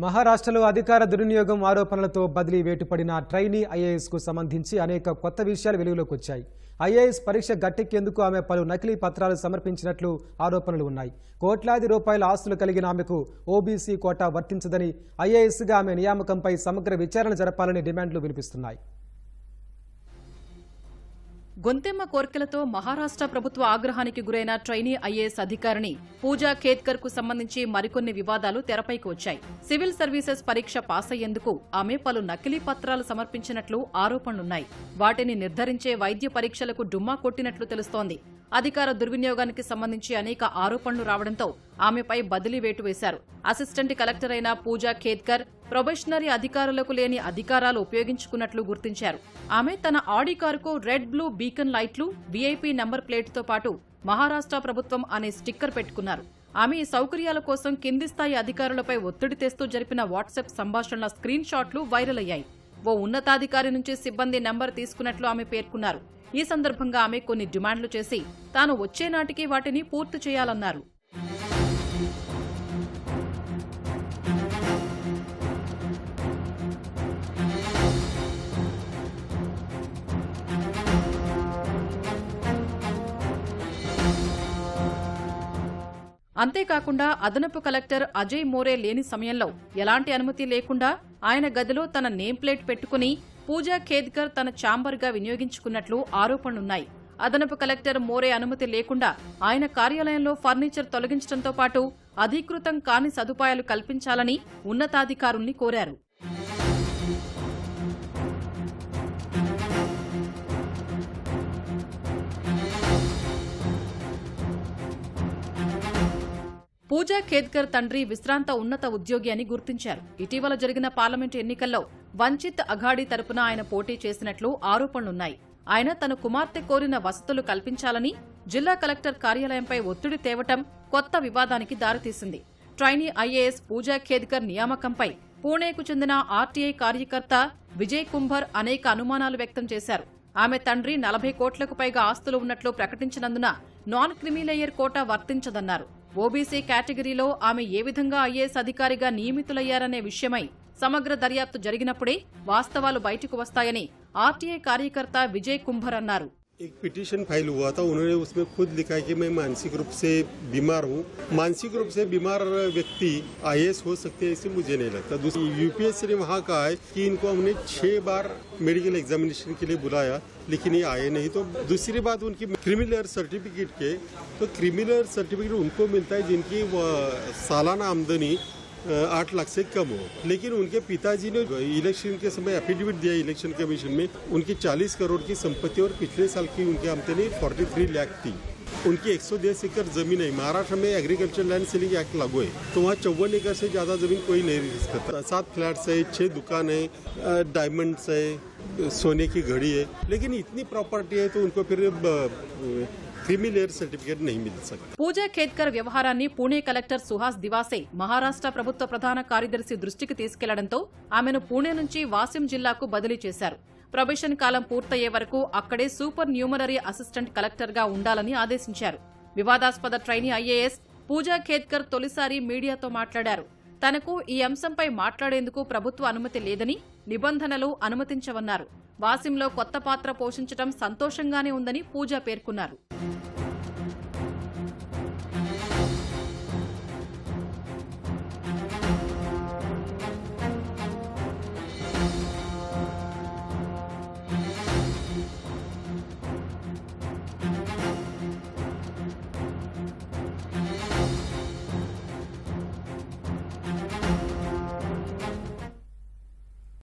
మహారాష్ట్రలో అధికార దుర్వినియోగం ఆరోపణలతో బదిలీ వేటుపడిన ట్రైనీ ఐఏఎస్కు సంబంధించి అనేక కొత్త విషయాలు వెలుగులోకి వచ్చాయి. ఐఏఎస్ పరీక్ష గట్టెక్కేందుకు ఆమె పలు నకిలీ పత్రాలు సమర్పించినట్లు ఆరోపణలు ఉన్నాయి. కోట్లాది రూపాయల ఆస్తులు కలిగిన ఆమెకు ఓబీసీ కోటా వర్తించదని, ఐఏఎస్గా ఆమె నియామకంపై సమగ్ర విచారణ జరపాలని డిమాండ్లు వినిపిస్తున్నాయి. గొంతెమ్మ కోర్కెలతో మహారాష్ట్ర ప్రభుత్వ ఆగ్రహానికి గురైన ట్రైనీ ఐఏఎస్ అధికారిని పూజా ఖేద్కర్ కు సంబంధించి మరికొన్ని వివాదాలు తెరపైకి వచ్చాయి. సివిల్ సర్వీసెస్ పరీక్ష పాస్ అయ్యేందుకు ఆమె పలు నకిలీ పత్రాలు సమర్పించినట్లు ఆరోపణలున్నాయి. వాటిని నిర్ధారించే వైద్య పరీక్షలకు డుమ్మా కొట్టినట్లు తెలుస్తోంది. అధికార దుర్వినియోగానికి సంబంధించి అనేక ఆరోపణలు రావడంతో ఆమెపై బదిలీ వేటు వేశారు. అసిస్టెంట్ కలెక్టర్ అయిన పూజా ఖేద్కర్ ప్రొబేషనరీ అధికారులకు లేని అధికారాలు ఉపయోగించుకున్నట్లు గుర్తించారు. ఆమె తన ఆడి కారుకు రెడ్ బ్లూ బీకన్ లైట్లు, వీఐపీ నంబర్ ప్లేటుతో పాటు మహారాష్ట్ర ప్రభుత్వం అనే స్టిక్కర్ పెట్టుకున్నారు. ఆమె ఈ సౌకర్యాల కోసం కింది స్థాయి అధికారులపై ఒత్తిడి తెస్తూ జరిపిన వాట్సాప్ సంభాషణల స్క్రీన్ షాట్లు వైరల్ అయ్యాయి. ఓ ఉన్నతాధికారి నుంచి సిబ్బంది నంబర్ తీసుకున్నట్లు ఆమె పేర్కొన్నారు. ఈ సందర్భంగా ఆమె కొన్ని డిమాండ్లు చేసి తాను వచ్చే నాటికి వాటిని పూర్తి చేయాలన్నారు. అంతేకాకుండా అదనపు కలెక్టర్ అజయ్ మోరే లేని సమయంలో ఎలాంటి అనుమతి లేకుండా ఆయన గదిలో తన నేమ్ ప్లేట్ పెట్టుకుని పూజా ఖేద్కర్ తన ఛాంబర్గా వినియోగించుకున్నట్లు ఆరోపణలున్నాయి. అదనపు కలెక్టర్ మోరే అనుమతి లేకుండా ఆయన కార్యాలయంలో ఫర్నిచర్ తొలగించడంతో పాటు అధీకృతం కాని సదుపాయాలు కల్పించాలని ఉన్నతాధికారుల్ని కోరారు. పూజా ఖేద్కర్ తండ్రి విశ్రాంత ఉన్నత ఉద్యోగి అని గుర్తించారు. ఇటీవల జరిగిన పార్లమెంటు ఎన్నికల్లో వంచిత్ అఘాడీ తరపున ఆయన పోటీ చేసినట్లు ఆరోపణలున్నాయి. ఆయన తన కుమార్తె కోరిన వసతులు కల్పించాలని జిల్లా కలెక్టర్ కార్యాలయంపై ఒత్తిడి తేవటం కొత్త వివాదానికి దారితీసింది. ట్రైనీ ఐఏఎస్ పూజా ఖేద్కర్ నియామకంపై పూణేకు చెందిన ఆర్టీఐ కార్యకర్త విజయ్ కుంభర్ అనేక అనుమానాలు వ్యక్తం చేశారు. ఆమె తండ్రి 40 కోట్లకు పైగా ఆస్తులు ఉన్నట్లు ప్రకటించినందున నాన్ క్రిమిలేయర్ కోటా వర్తించదన్నారు. ఓబీసీ కేటగిరీలో ఆమె ఏ విధంగా ఐఏఎస్ అధికారిగా నియమితులయ్యారనే విషయమై సమగ్ర దర్యాప్తు జరిగినప్పుడే వాస్తవాలు బయటకు వస్తాయని ఆర్టీఐ కార్యకర్త విజయ్ కుంభర్ అన్నారు. एक पिटीशन फाइल हुआ था, उन्होंने उसमें खुद लिखा है कि मैं मानसिक रूप से बीमार हूँ। मानसिक रूप से बीमार व्यक्ति आईएएस हो सकते हैं ऐसे मुझे नहीं लगता। दूसरी यूपीएससी ने वहाँ कहा है कि इनको हमने 6 बार मेडिकल एग्जामिनेशन के लिए बुलाया लेकिन ये आए नहीं। तो दूसरी बात उनकी क्रिमिनल सर्टिफिकेट के, तो क्रिमिनल सर्टिफिकेट उनको मिलता है जिनकी सालाना आमदनी 8 लाख से कम हो। लेकिन उनके पिताजी ने इलेक्शन के समय एफिडेविट दिया इलेक्शन कमीशन में, उनकी 40 करोड़ की संपत्ति और पिछले साल की उनकी आमदनी 43 लाख थी। उनकी 110 एकड़ जमीन है। महाराष्ट्र में एग्रीकल्चर लैंड सेलिंग एक्ट लागू है, तो वहाँ 54 एकड़ से ज्यादा जमीन कोई नहीं रिलीज करता। 7 फ्लैट्स है, 6 दुकान है, डायमंड्स है, सोने की घड़ी है। लेकिन इतनी प्रॉपर्टी है तो उनको फिर క్రిమిలేయర్ సర్టిఫికేట్ नहीं मिल सकता. పూజా ఖేద్కర్ వ్యవహారాన్ని పూణే కలెక్టర్ సుహాస్ దివాసే మహారాష్ట్ర ప్రభుత్వ ప్రధాన కార్యదర్శి దృష్టికి తీసుకెళ్లడంతో ఆమెను పూణే నుంచి వాసిం జిల్లాకు బదిలీ చేశారు. ప్రొబేషన్ కాలం పూర్తయ్యే వరకు అక్కడే సూపర్ న్యూమరరీ అసిస్టెంట్ కలెక్టర్గా ఉండాలని ఆదేశించారు. వివాదాస్పద ట్రైనీ ఐఏఎస్ పూజా ఖేద్కర్ తొలిసారి మీడియాతో మాట్లాడారు. తనకు ఈ అంశంపై మాట్లాడేందుకు ప్రభుత్వ అనుమతి లేదని, నిబంధనలు అనుమతించవన్నారు. వాసింలో కొత్త పాత్ర పోషించడం సంతోషంగానే ఉందని పూజా పేర్కొన్నారు.